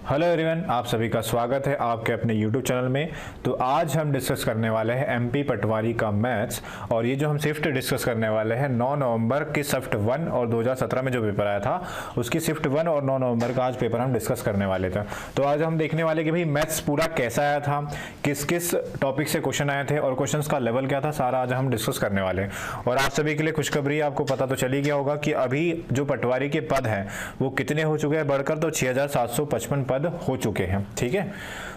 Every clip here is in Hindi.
हेलो एवरीवन, आप सभी का स्वागत है आपके अपने यूट्यूब चैनल में। तो आज हम डिस्कस करने वाले हैं एमपी पटवारी का मैथ्स, और ये जो हम शिफ्ट डिस्कस करने वाले हैं 9 नवंबर की शिफ्ट 1 और 2017 में जो पेपर आया था उसकी शिफ्ट 1 और 9 नवंबर का आज पेपर हम डिस्कस करने वाले थे। तो आज हम देखने वाले कि भाई मैथ्स पूरा कैसा आया था, किस किस टॉपिक से क्वेश्चन आए थे और क्वेश्चन का लेवल क्या था, सारा आज हम डिस्कस करने वाले हैं। और आप सभी के लिए खुशखबरी, आपको पता तो चली गया होगा कि अभी जो पटवारी के पद हैं वो कितने हो चुके हैं, बढ़कर तो 6755 पद हो चुके हैं। ठीक है,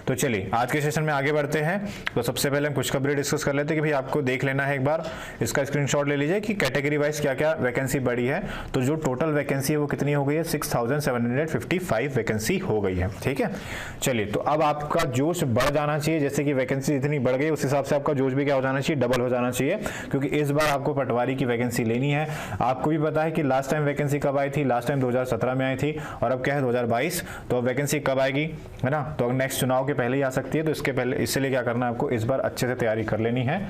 तो चलिए आज के सेशन में आगे बढ़ते हैं। तो सबसे पहले हम खुशखबरी डिस्कस कर लेते हैं कि भाई आपको देख लेना है, एक बार इसका स्क्रीनशॉट ले लीजिए कि कैटेगरी वाइज क्या क्या वैकेंसी बढ़ी है। तो जो टोटल वैकेंसी है वो कितनी हो गई है, 6755 वैकेंसी हो गई है। ठीक है, चलिए तो अब आपका जोश बढ़ जाना चाहिए, जैसे कि वैकेंसी इतनी बढ़ गई उस हिसाब से आपका जोश भी क्या हो जाना चाहिए, डबल हो जाना चाहिए, क्योंकि इस बार आपको पटवारी की वैकेंसी लेनी है। आपको भी पता है कि लास्ट टाइम वैकेंसी कब आई थी, लास्ट टाइम 2017 में आई थी और अब क्या है 2022। तो अब वैकेंसी कब आएगी, है ना, तो नेक्स्ट चुनाव के पहले ही आ सकती है। तो इसके पहले, इसलिए क्या करना है आपको, इस बार अच्छे से तैयारी कर लेनी है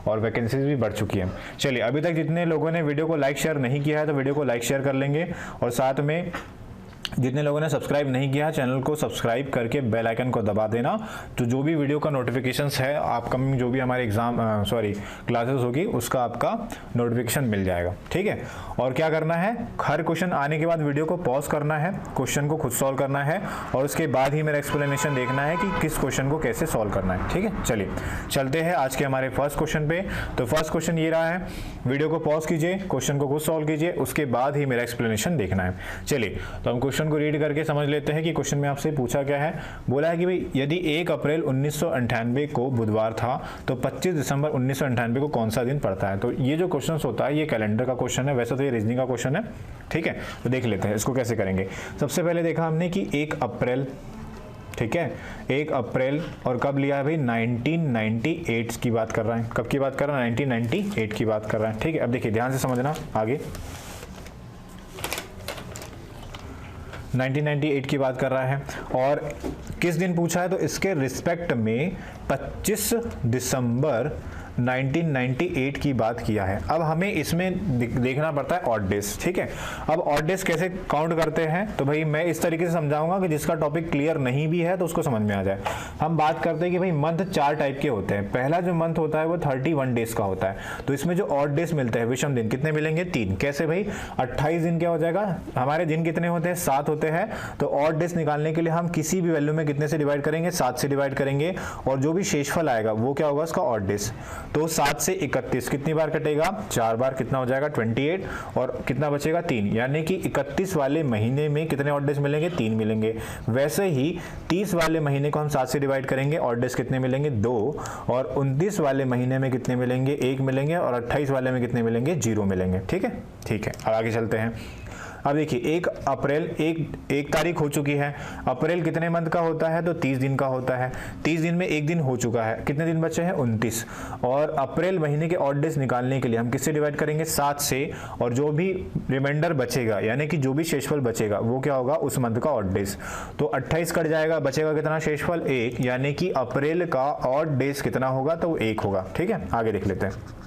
और वैकेंसीज भी बढ़ चुकी है। चलिए, अभी तक जितने लोगों ने वीडियो को लाइक शेयर नहीं किया है तो वीडियो को लाइक शेयर कर लेंगे, और साथ में जितने लोगों ने सब्सक्राइब नहीं किया चैनल को सब्सक्राइब करके बेल आइकन को दबा देना। तो जो भी वीडियो का नोटिफिकेशंस है, अपकमिंग जो भी हमारे क्लासेस होगी उसका आपका नोटिफिकेशन मिल जाएगा। ठीक है, और क्या करना है, हर क्वेश्चन आने के बाद वीडियो को पॉज करना है, क्वेश्चन को खुद सॉल्व करना है और उसके बाद ही मेरा एक्सप्लेनेशन देखना है कि किस क्वेश्चन को कैसे सॉल्व करना है। ठीक है, चलिए चलते हैं आज के हमारे फर्स्ट क्वेश्चन पे। तो फर्स्ट क्वेश्चन ये रहा है, वीडियो को पॉज कीजिए, क्वेश्चन को खुद सॉल्व कीजिए, उसके बाद ही मेरा एक्सप्लेनेशन देखना है। चलिए तो हम क्वेश्चन को रीड करके समझ लेते हैं कि क्वेश्चन में आपसे पूछा क्या है। बोला है कि भाई यदि 1 अप्रैल 1998 को बुधवार था तो 25 दिसंबर 1998 को कौन सा दिन पड़ता है। तो ये जो क्वेश्चन होता है ये कैलेंडर का क्वेश्चन है, वैसे तो ये रीजनिंग का क्वेश्चन है। ठीक है, तो देख लेते हैं इसको कैसे करेंगे। सबसे पहले देखा हमने कि 1 अप्रैल, ठीक है, 1 अप्रैल और कब लिया है भाई, 1998 की बात कर रहा है। कब की बात कर रहा है, 1998 की बात कर रहा है। ठीक है, अब देखिए ध्यान से समझना आगे, 1998 की बात कर रहा है और किस दिन पूछा है, तो इसके रिस्पेक्ट में 25 दिसंबर 1998 की बात किया है। अब हमें इसमें देखना पड़ता है ऑड डेज। ठीक है, अब ऑड डेज कैसे काउंट करते हैं, तो भाई मैं इस तरीके से समझाऊंगा कि जिसका टॉपिक क्लियर नहीं भी है तो उसको समझ में आ जाए। हम बात करते हैं कि भाई मंथ 4 टाइप के होते हैं। पहला जो मंथ होता है वो 31 डेज का होता है। तो इसमें जो ऑड डेज मिलते हैं, विषम दिन, कितने मिलेंगे, 3। कैसे भाई, 28 दिन क्या हो जाएगा, हमारे दिन कितने होते हैं, 7 होते हैं। तो ऑड डेज निकालने के लिए हम किसी भी वैल्यू में कितने से डिवाइड करेंगे, 7 से डिवाइड करेंगे, और जो भी शेषफल आएगा वो क्या होगा, उसका ऑड डेज। तो 7 से 31 कितनी बार कटेगा, 4 बार, कितना हो जाएगा 28, और कितना बचेगा 3, यानी कि 31 वाले महीने में कितने ऑड डेज मिलेंगे, 3 मिलेंगे। वैसे ही 30 वाले महीने को हम 7 से डिवाइड करेंगे, ऑड डेज कितने मिलेंगे, 2, और 29 वाले महीने में कितने मिलेंगे, 1 मिलेंगे, और 28 वाले में कितने मिलेंगे, 0 मिलेंगे। ठीक है, ठीक है, अब आगे चलते हैं। अब देखिए 1 अप्रैल, एक तारीख हो चुकी है। अप्रैल कितने मंथ का होता है, तो 30 दिन का होता है। 30 दिन में एक दिन हो चुका है, कितने दिन बचे हैं, 29। और अप्रैल महीने के ऑड डेज निकालने के लिए हम किससे डिवाइड करेंगे, 7 से, और जो भी रिमाइंडर बचेगा यानी कि जो भी शेषफल बचेगा वो क्या होगा, उस मंथ का ऑड डेज। तो 28 कट जाएगा, बचेगा कितना शेषफल, 1, यानी कि अप्रैल का ऑड डेज कितना होगा, तो 1 होगा। ठीक है, आगे देख लेते हैं।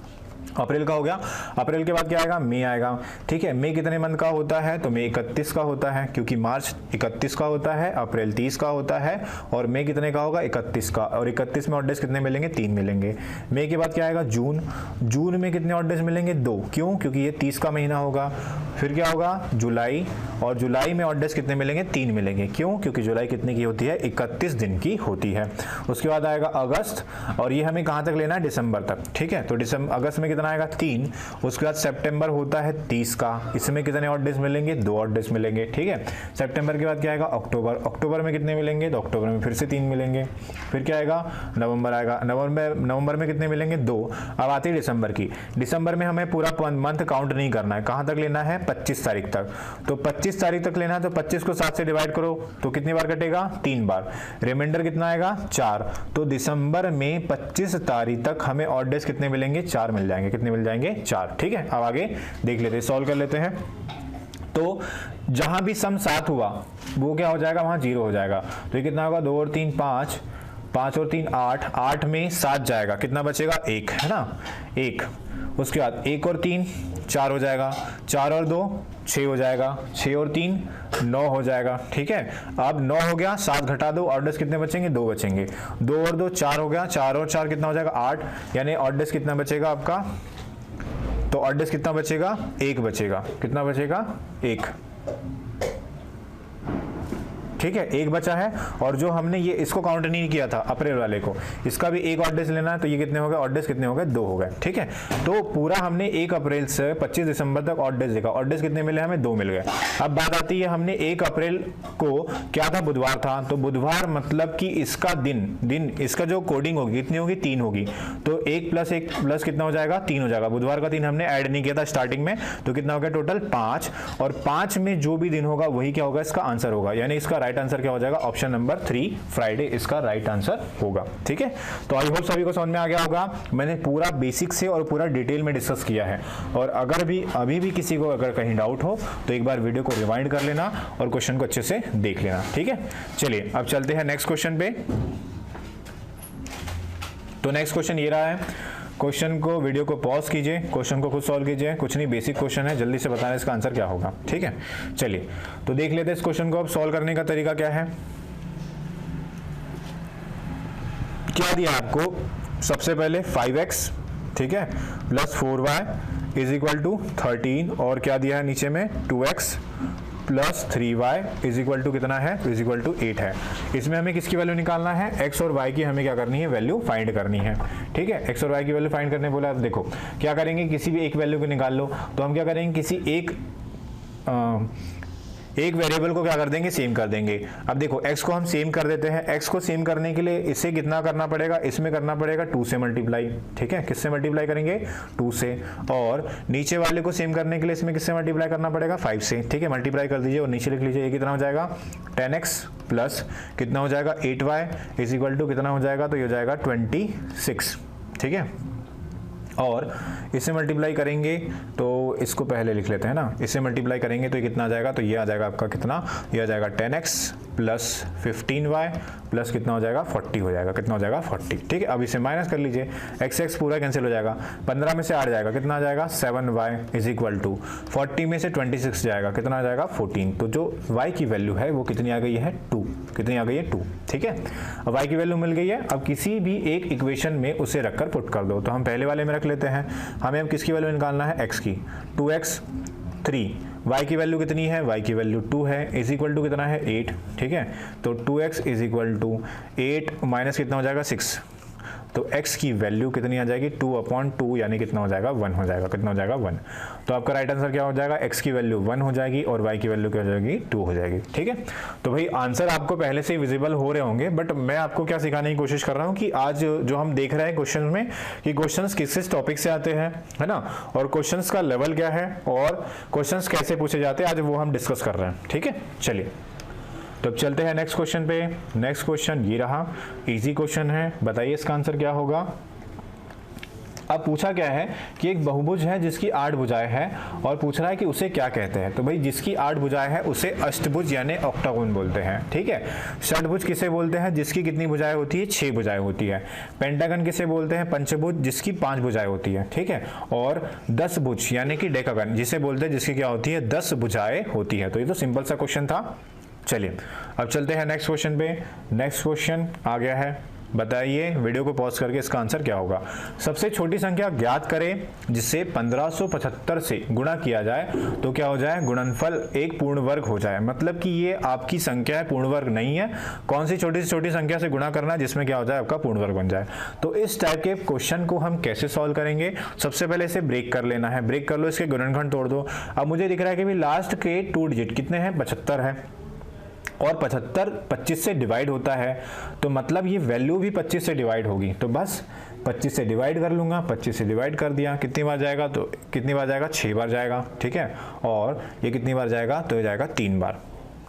अप्रैल का हो गया। अप्रैल के बाद क्या आएगा, मई आएगा। ठीक है, मई कितने मंथ का होता है, तो मई 31 का होता है, क्योंकि मार्च 31 का होता है, अप्रैल 30 का होता है, और मई कितने का होगा, 31 का। और 31 में ऑड डेज कितने मिलेंगे, 3 मिलेंगे। मई के बाद क्या आएगा, जून। जून में कितने ऑड डेज मिलेंगे, 2, क्यों, क्योंकि ये 30 का महीना होगा। फिर क्या होगा, जुलाई, और जुलाई में ऑड डेज कितने मिलेंगे, 3 मिलेंगे। क्यों, क्योंकि जुलाई कितने की होती है, 31 दिन की होती है। उसके बाद आएगा अगस्त, और ये हमें कहाँ तक लेना है, दिसंबर तक। ठीक है, तो अगस्त में आएगा 3। उसके बाद सितंबर होता है 30 का, इसमें कितने ऑड डेज मिलेंगे, 2 ऑड डेज मिलेंगे। ठीक है, सितंबर के बाद क्या आएगा, अक्टूबर। अक्टूबर में कितने मिलेंगे, तो अक्टूबर में फिर से 3 मिलेंगे। फिर क्या आएगा, नवंबर आएगा। नवंबर में कितने मिलेंगे, 2। अब आती है दिसंबर की। दिसंबर में हमें पूरा मंथ काउंट नहीं करना है, कहां तक लेना है, 25 तारीख तक। तो 25 तारीख तक लेना है, तो 25 को 7 से डिवाइड करो, तो कितनी बार कटेगा, 3 बार। रिमाइंडर कितना आएगा, 4। तो दिसंबर में 25 तारीख तक हमें ऑड डेज कितने मिलेंगे, 4 मिल जाएंगे। कितने मिल जाएंगे, 4। ठीक है, अब आगे देख लेते हैं, सॉल्व कर लेते हैं। तो जहां भी सम 7 हुआ वो क्या हो जाएगा, वहां 0 हो जाएगा। तो ये कितना होगा, 2 और 3 5, 5 और 3 8, 8 में 7 जाएगा, कितना बचेगा, 1, है ना, 1। उसके बाद 1 और 3 4 हो जाएगा, 4 और 2 6 हो जाएगा, 6 और 3 9 हो जाएगा। ठीक है, अब 9 हो गया, 7 घटा दो, ऑड डेज कितने बचेंगे? 2 बचेंगे, 2 और 2 4 हो गया, 4 और 4 कितना हो जाएगा? 8, यानी ऑड डेज कितना बचेगा आपका? तो ऑड डेज कितना बचेगा? 1 बचेगा। कितना बचेगा? 1। ठीक है, 1 बचा है। और जो हमने ये इसको काउंट नहीं किया था अप्रैल वाले को, इसका भी 1 ऑड डेज लेना है, तो ये कितने हो गए? ऑड डेज कितने हो गए? 2 हो गए। ठीक है, तो पूरा हमने 1 अप्रैल से 25 दिसंबर तक ऑड डेज देखा। ऑड डेज कितने मिले हमें? 2 मिल गए। अब बात आती है, हमने 1 अप्रैल को क्या था? बुधवार था, तो बुधवार मतलब कि इसका दिन इसका जो कोडिंग होगी कितनी होगी? 3 होगी। तो 1 प्लस 1 प्लस कितना हो जाएगा? 3 हो जाएगा। बुधवार का 3 हमने ऐड नहीं किया था स्टार्टिंग में, तो कितना हो गया टोटल? 5। और 5 में जो भी दिन होगा वही क्या होगा? इसका आंसर होगा। यानी इसका राइट आंसर क्या हो जाएगा? ऑप्शन नंबर 3 फ्राइडे इसका राइट आंसर होगा। ठीक है, तो आई होप सभी को समझ में आ गया होगा। मैंने पूरा बेसिक से और पूरा डिटेल में डिस्कस किया है। और अगर भी अभी भी किसी को अगर कहीं डाउट हो तो एक बार वीडियो को रिवाइंड कर लेना और क्वेश्चन को अच्छे से देख लेना। ठीक है, चलिए अब चलते हैं नेक्स्ट क्वेश्चन पे। तो नेक्स्ट क्वेश्चन ये रहा है। क्वेश्चन को, वीडियो को पॉज कीजिए, क्वेश्चन को खुद सॉल्व कीजिए। कुछ नहीं, बेसिक क्वेश्चन है, जल्दी से बताना इसका आंसर क्या होगा। ठीक है, चलिए तो देख लेते हैं इस क्वेश्चन को। अब सॉल्व करने का तरीका क्या है। क्या दिया आपको? सबसे पहले 5x, ठीक है, plus 4y is equal to 13, और क्या दिया है नीचे में? 2x plus 3y is equal to कितना है? इज इक्वल टू 8 है। इसमें हमें किसकी वैल्यू निकालना है? x और y की हमें क्या करनी है? वैल्यू फाइंड करनी है। ठीक है, x और y की वैल्यू फाइंड करने बोला। देखो क्या करेंगे, किसी भी एक वैल्यू को निकाल लो। तो हम क्या करेंगे, किसी एक वेरिएबल को क्या कर देंगे? सेम कर देंगे। अब देखो x को हम सेम कर देते हैं। x को सेम करने के लिए इसे कितना करना पड़ेगा? इसमें करना पड़ेगा 2 से मल्टीप्लाई। ठीक है, किससे मल्टीप्लाई करेंगे? 2 से। और नीचे वाले को सेम करने के लिए इसमें किससे मल्टीप्लाई करना पड़ेगा? 5 से। ठीक है, मल्टीप्लाई कर दीजिए और नीचे लिख लीजिए। ये कितना हो जाएगा? 10x प्लस कितना हो जाएगा? 8y इज इक्वल टू कितना हो जाएगा? तो ये हो जाएगा 26। ठीक है, और इसे मल्टीप्लाई करेंगे तो इसको पहले लिख लेते हैं ना। इसे मल्टीप्लाई करेंगे तो ये कितना आ जाएगा? तो ये आ जाएगा आपका कितना? ये आ जाएगा 10x प्लस 15y प्लस कितना हो जाएगा? 40 हो जाएगा। कितना हो जाएगा? 40। ठीक है, अब इसे माइनस कर लीजिए। x पूरा कैंसिल हो जाएगा। 15 में से 8 जाएगा, कितना आ जाएगा? 7y इज इक्वल टू 40 में से 26 जाएगा, कितना आ जाएगा? 14। तो जो y की वैल्यू है वो कितनी आ गई है? 2। कितनी आ गई है? 2। ठीक है, अब y की वैल्यू मिल गई है। अब किसी भी एक इक्वेशन में उसे रखकर पुट कर दो। तो हम पहले वाले में रख लेते हैं। हमें अब किसकी वैल्यू निकालना है? x की। 2x 3, y की वैल्यू कितनी है? y की वैल्यू 2 है, इज इक्वल टू कितना है? 8। ठीक है, तो 2x is equal to 8 minus कितना हो जाएगा? 6। तो x की वैल्यू कितनी आ जाएगी? 2/2, यानी कितना हो जाएगा? 1 हो जाएगा। कितना हो जाएगा? 1। तो आपका राइट आंसर क्या हो जाएगा? x की वैल्यू 1 हो जाएगी और y की वैल्यू क्या हो जाएगी? 2 हो जाएगी। ठीक है, तो भाई आंसर आपको पहले से ही विजिबल हो रहे होंगे, बट मैं आपको क्या सिखाने की कोशिश कर रहा हूँ कि आज जो हम देख रहे हैं क्वेश्चन में कि क्वेश्चन किस टॉपिक से आते हैं, है ना, और क्वेश्चन का लेवल क्या है और क्वेश्चन कैसे पूछे जाते हैं, आज वो हम डिस्कस कर रहे हैं। ठीक है, चलिए तो अब चलते हैं नेक्स्ट क्वेश्चन पे। नेक्स्ट क्वेश्चन ये रहा, इजी क्वेश्चन है, बताइए इसका आंसर क्या होगा। अब पूछा क्या है कि एक बहुभुज है जिसकी 8 भुजाएं हैं और पूछ रहा है कि उसे क्या कहते हैं। तो भाई जिसकी 8 भुजाएं हैं उसे अष्टभुज यानी ऑक्टागोन बोलते हैं। ठीक है, षटभुज किसे बोलते हैं? जिसकी कितनी भुजाएं होती है? 6 भुजाएं होती है। पेंटागन किसे बोलते हैं? पंचभुज जिसकी 5 भुजाएं होती है। ठीक है, और 10 भुज यानी कि डेकागन जिसे बोलते हैं जिसकी क्या होती है? 10 भुजाएं होती है। तो ये तो सिंपल सा क्वेश्चन था। चलिए अब चलते हैं नेक्स्ट क्वेश्चन पे। नेक्स्ट क्वेश्चन आ गया है, बताइए वीडियो को पॉज करके इसका आंसर क्या होगा। सबसे छोटी संख्या ज्ञात करें जिसे 1575 से गुणा किया जाए तो क्या हो जाए? गुणनफल एक पूर्ण वर्ग हो जाए। मतलब कि ये आपकी संख्या है, पूर्ण वर्ग नहीं है। कौन सी छोटी से छोटी संख्या से गुणा करना है जिसमें क्या हो जाए? आपका पूर्ण वर्ग बन जाए। तो इस टाइप के क्वेश्चन को हम कैसे सॉल्व करेंगे? सबसे पहले इसे ब्रेक कर लेना है। ब्रेक कर लो, इसके गुणनखंड तोड़ दो। अब मुझे दिख रहा है कि भी लास्ट के 2 डिजिट कितने हैं? 75 है, और 75 25 से डिवाइड होता है, तो मतलब ये वैल्यू भी 25 से डिवाइड होगी। तो बस 25 से डिवाइड कर लूँगा। 25 से डिवाइड कर दिया, कितनी बार जाएगा? तो कितनी बार जाएगा? 6 बार जाएगा। ठीक है, और ये कितनी बार जाएगा? तो ये जाएगा 3 बार।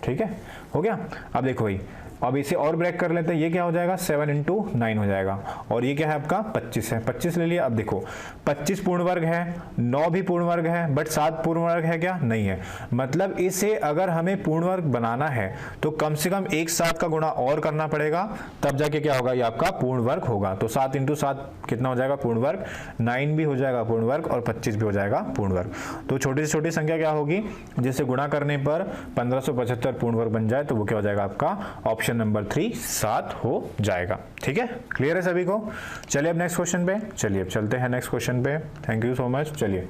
ठीक है, हो गया। अब देखो भाई अब इसे और ब्रेक कर लेते हैं, ये क्या हो जाएगा 7 × 9 हो जाएगा, और ये क्या है आपका 25 है, 25 ले लिया। अब देखो 25 पूर्ण वर्ग है, 9 भी पूर्ण वर्ग है, बट 7 पूर्ण वर्ग है क्या, नहीं है। मतलब इसे अगर हमें पूर्ण वर्ग बनाना है तो कम से कम एक 7 का गुणा और करना पड़ेगा, तब जाके क्या होगा, ये आपका पूर्ण वर्ग होगा। तो 7 × 7 कितना हो जाएगा पूर्ण वर्ग, 9 भी हो जाएगा पूर्ण वर्ग और 25 भी हो जाएगा पूर्ण वर्ग। तो छोटी से छोटी संख्या क्या होगी, जिसे गुणा करने पर 1575 पूर्ण वर्ग बन जाए, तो वो क्या हो जाएगा आपका ऑप्शन नंबर 3 7 हो जाएगा। ठीक है, क्लियर है सभी को। चलिए अब नेक्स्ट क्वेश्चन पे, चलिए अब चलते हैं नेक्स्ट क्वेश्चन पे। Thank you so much. चलिए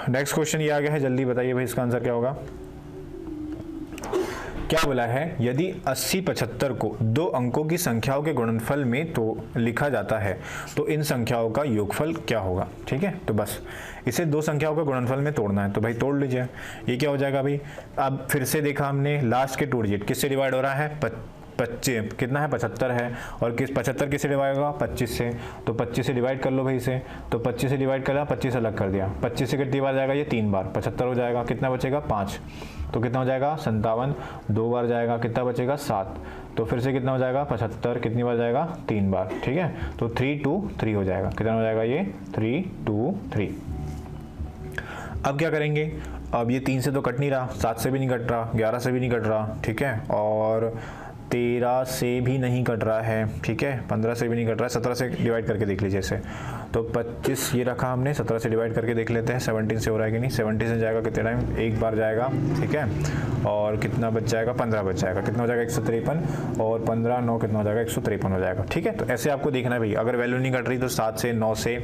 नेक्स्ट क्वेश्चन ये आ गया है, जल्दी बताइए भाई इसका आंसर क्या होगा। क्या बोला है, यदि 80 75 को दो अंकों की संख्याओं के गुणनफल में तो लिखा जाता है तो इन संख्याओं का योगफल क्या होगा। ठीक है, तो बस इसे दो संख्याओं के गुणनफल में तोड़ना है, तो भाई तोड़ लीजिए। ये क्या हो जाएगा भाई, अब फिर से देखा हमने लास्ट के 2 डिजिट किससे डिवाइड हो रहा है, 25 कितना है 75 है, और किस 75 किससे डिवाइड होगा 25 से, तो 25 से डिवाइड कर लो भाई इसे, तो 25 से डिवाइड कर लिया, 25 अलग कर दिया, 25 से कितनी बार जाएगा ये 3 बार, 75 हो जाएगा, कितना बचेगा 5, तो कितना हो जाएगा 57, 2 बार जाएगा, कितना बचेगा 7, तो फिर से कितना हो जाएगा 75, कितनी बार जाएगा 3 बार। ठीक है, तो 3 2 3 हो जाएगा, कितना हो जाएगा ये 3 2 3। अब क्या करेंगे, अब ये 3 से तो कट नहीं रहा, 7 से भी नहीं कट रहा, 11 से भी नहीं कट रहा, ठीक है, और 13 से भी नहीं कट रहा है, ठीक है, 15 से भी नहीं कट रहा है, 17 से डिवाइड करके देख लीजिए इसे, तो 25 ये रखा हमने, 17 से डिवाइड करके देख लेते हैं 17 से हो रहा है कि नहीं। 70 से जाएगा कितने टाइम, एक बार जाएगा, ठीक है, और कितना बच जाएगा 15 बच जाएगा, कितना हो जाएगा 153, और 15 9 कितना हो जाएगा 153 हो जाएगा। ठीक है, तो ऐसे आपको देखना है भाई, अगर वैल्यू नहीं कट रही तो 7 से 9 से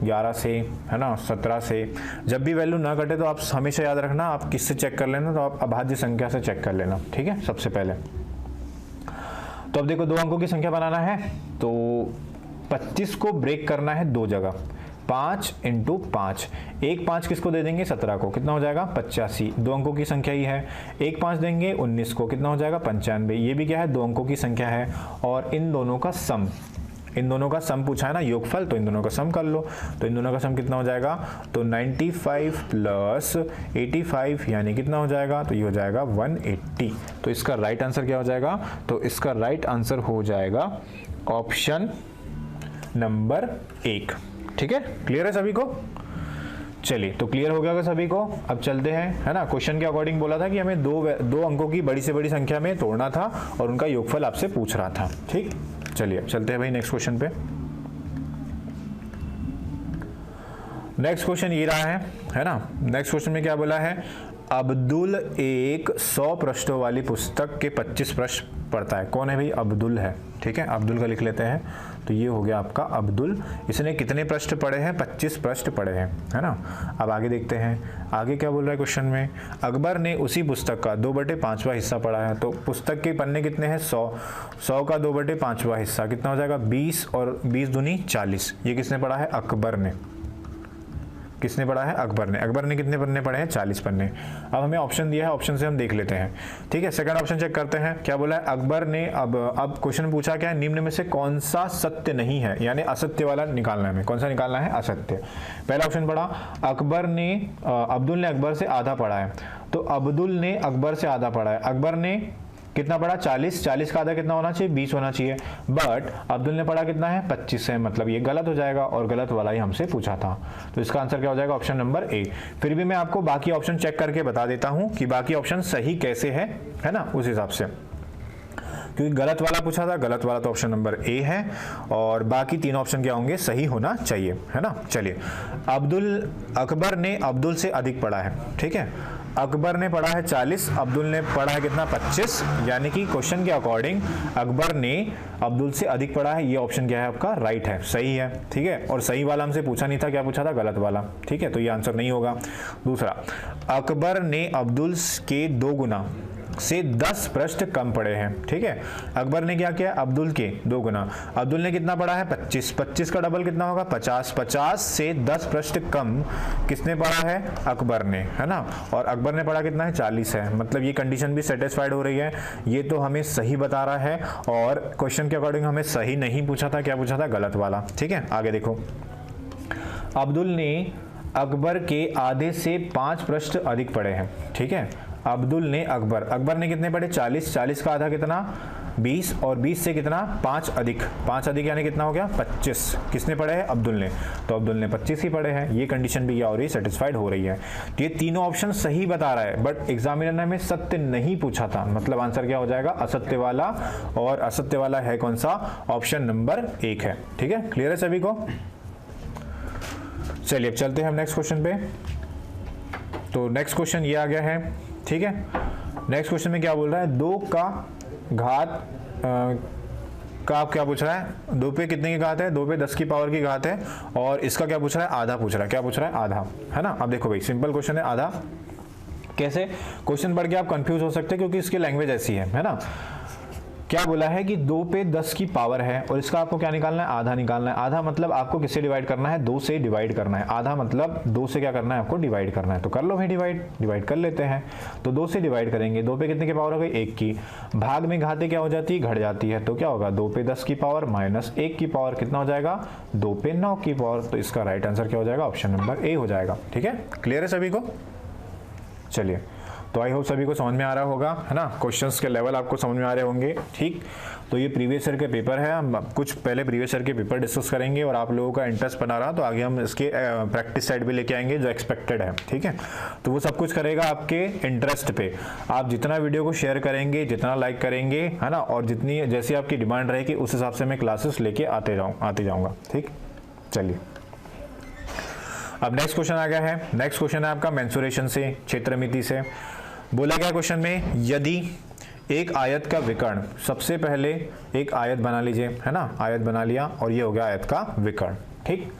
11 से, है ना, 17 से, जब भी वैल्यू ना कटे तो आप हमेशा याद रखना आप किससे चेक कर लेना, तो आप अभाज्य संख्या से चेक कर लेना। ठीक है, सबसे पहले तो अब देखो 2 अंकों की संख्या बनाना है, तो 25 को ब्रेक करना है 2 जगह, 5 × 5, एक 5 किसको दे देंगे 17 को, कितना हो जाएगा 85, 2 अंकों की संख्या ही है, एक 5 देंगे 19 को, कितना हो जाएगा 95, ये भी क्या है 2 अंकों की संख्या है, और इन दोनों का सम, इन दोनों का सम पूछा है ना योगफल, तो इन दोनों का सम कर लो, तो इन दोनों का सम कितना हो जाएगा, तो 95 + 85 यानी कितना हो जाएगा, तो ये हो जाएगा 180। तो इसका राइट आंसर क्या हो जाएगा, तो इसका राइट आंसर हो जाएगा ऑप्शन नंबर 1। ठीक है, क्लियर है सभी को। चलिए, तो क्लियर हो गया होगा सभी को। अब चलते हैं, है ना, क्वेश्चन के अकॉर्डिंग बोला था कि हमें दो अंकों की बड़ी से बड़ी संख्या में तोड़ना था और उनका योगफल आपसे पूछ रहा था। ठीक, चलिए चलते हैं भाई नेक्स्ट क्वेश्चन पे। नेक्स्ट क्वेश्चन ये रहा है ना, नेक्स्ट क्वेश्चन में क्या बोला है, अब्दुल एक 100 पृष्ठों वाली पुस्तक के 25 पृष्ठ पढ़ता है। कौन है भाई, अब्दुल है। ठीक है, अब्दुल का लिख लेते हैं, तो ये हो गया आपका अब्दुल, इसने कितने पृष्ठ पढ़े हैं, 25 पृष्ठ पढ़े हैं, है ना। अब आगे देखते हैं, आगे क्या बोल रहा है क्वेश्चन में, अकबर ने उसी पुस्तक का 2/5वां हिस्सा पढ़ा है। तो पुस्तक के पन्ने कितने हैं 100 का 2/5वां हिस्सा कितना हो जाएगा 20, और 20 दूनी 40, ये किसने पढ़ा है, अकबर ने। किसने पढ़ा है, अकबर ने। अकबर ने कितने पन्ने पढ़े हैं, 40 पन्ने। अब हमें ऑप्शन दिया है, ऑप्शन से हम देख लेते हैं। ठीक है, सेकंड ऑप्शन चेक करते हैं, क्या बोला है, अकबर ने, अब क्वेश्चन पूछा क्या है, निम्न में से कौन सा सत्य नहीं है, यानी असत्य वाला निकालना है हमें, कौन सा निकालना है, असत्य। पहला ऑप्शन पढ़ा, अकबर ने, अब्दुल ने अकबर से आधा पढ़ा है, तो अब्दुल ने अकबर से आधा पढ़ा है, अकबर ने कितना पढ़ा 40 का आधा कितना होना चाहिए 20 होना चाहिए, बट अब्दुल ने पढ़ा कितना है 25 है, मतलब ये गलत हो जाएगा, और गलत वाला ही हमसे पूछा था। तो इसका आंसर क्या हो जाएगा, ऑप्शन नंबर ए। फिर भी मैं आपको बाकी ऑप्शन चेक करके बता देता हूं कि बाकी ऑप्शन सही कैसे है ना, उस हिसाब से, क्योंकि गलत वाला पूछा था, गलत वाला तो ऑप्शन नंबर ए है, और बाकी 3 ऑप्शन क्या होंगे, सही होना चाहिए, है ना। चलिए, अकबर ने अब्दुल से अधिक पढ़ा है। ठीक है, अकबर ने पढ़ा है 40, अब्दुल ने पढ़ा है कितना 25, यानी कि क्वेश्चन के अकॉर्डिंग अकबर ने अब्दुल से अधिक पढ़ा है। ये ऑप्शन क्या है आपका, राइट है, सही है। ठीक है, और सही वाला हमसे पूछा नहीं था, क्या पूछा था, गलत वाला। ठीक है, तो ये आंसर नहीं होगा। दूसरा, अकबर ने अब्दुल के 2 गुना से 10 पृष्ठ कम पढ़े हैं। ठीक है, अकबर ने क्या किया, अब्दुल के 2 गुना, अब्दुल ने कितना पढ़ा है 25 का डबल कितना होगा 50 से 10 पृष्ठ कम किसने पढ़ा है, अकबर ने, है ना, और अकबर ने पढ़ा कितना है 40 है, मतलब ये कंडीशन भी सेटिस्फाइड हो रही है, ये तो हमें सही बता रहा है, और क्वेश्चन के अकॉर्डिंग हमें सही नहीं पूछा था, क्या पूछा था, गलत वाला। ठीक है, आगे देखो, अब्दुल ने अकबर के आधे से 5 पृष्ठ अधिक पढ़े हैं। ठीक है, अब्दुल ने अकबर, अकबर ने कितने पढ़े 40, 40 का आधा कितना 20 और 20 से कितना 5 अधिक, 5 अधिक यानी कितना हो गया 25। किसने पढ़े हैं अब्दुल ने, तो अब्दुल ने 25 ही पढ़े हैं। ये कंडीशन भी क्या हो रही है सेटिस्फाइड हो रही है। तो ये तीनों ऑप्शन सही बता रहा है, बट एग्जामिनर ने हमें सत्य नहीं पूछा था, मतलब आंसर क्या हो जाएगा असत्य वाला, और असत्य वाला है कौन सा, ऑप्शन नंबर 1 है। ठीक है, क्लियर है सभी को। चलिए अब चलते हैं हम नेक्स्ट क्वेश्चन पे। तो नेक्स्ट क्वेश्चन ये आ गया है, ठीक है। नेक्स्ट क्वेश्चन में क्या बोल रहा है, 2 का घात का आप क्या पूछ रहा है, 2 पे कितने की घात है, 2 पे 10 की पावर की घात है, और इसका क्या पूछ रहा है आधा पूछ रहा है, क्या पूछ रहा है आधा, है ना। अब देखो भाई सिंपल क्वेश्चन है, आधा कैसे, क्वेश्चन पढ़ के आप कंफ्यूज हो सकते हैं क्योंकि इसकी लैंग्वेज ऐसी है ना। क्या बोला है कि 2 पे 10 की पावर है और इसका आपको क्या निकालना है आधा निकालना है। आधा मतलब आपको किससे डिवाइड करना है, 2 से डिवाइड करना है। आधा मतलब 2 से क्या करना है आपको डिवाइड करना है, तो कर लो भाई डिवाइड कर लेते हैं। तो 2 से डिवाइड करेंगे, 2 पे कितने की पावर हो गई 1 की, भाग में घाते क्या हो जाती है घट जाती है, तो क्या होगा 2 पे 10 की पावर माइनस 1 की पावर कितना हो जाएगा 2 पे 9 की पावर। तो इसका राइट आंसर क्या हो जाएगा ऑप्शन नंबर ए हो जाएगा। ठीक है, क्लियर है सभी को। चलिए तो आई होप सभी को समझ में आ रहा होगा, है ना, क्वेश्चंस के लेवल आपको समझ में आ रहे होंगे। ठीक, तो ये प्रीवियस ईयर के पेपर है, हम कुछ पहले प्रीवियस ईयर के पेपर डिस्कस करेंगे और आप लोगों का इंटरेस्ट बना रहा तो आगे हम इसके प्रैक्टिस साइड भी लेके आएंगे जो एक्सपेक्टेड है। ठीक है, तो वो सब कुछ करेगा आपके इंटरेस्ट पे। आप जितना वीडियो को शेयर करेंगे, जितना लाइक करेंगे, है ना, और जितनी जैसी आपकी डिमांड रहेगी उस हिसाब से मैं क्लासेस लेके आते जाऊँगा। ठीक, चलिए अब नेक्स्ट क्वेश्चन आ गया है। नेक्स्ट क्वेश्चन है आपका मेंसुरेशन से, क्षेत्रमिति से। बोला गया क्वेश्चन में, यदि एक आयत का विकर्ण, सबसे पहले एक आयत बना लीजिए, है ना, आयत बना लिया और ये हो गया आयत का विकर्ण। ठीक,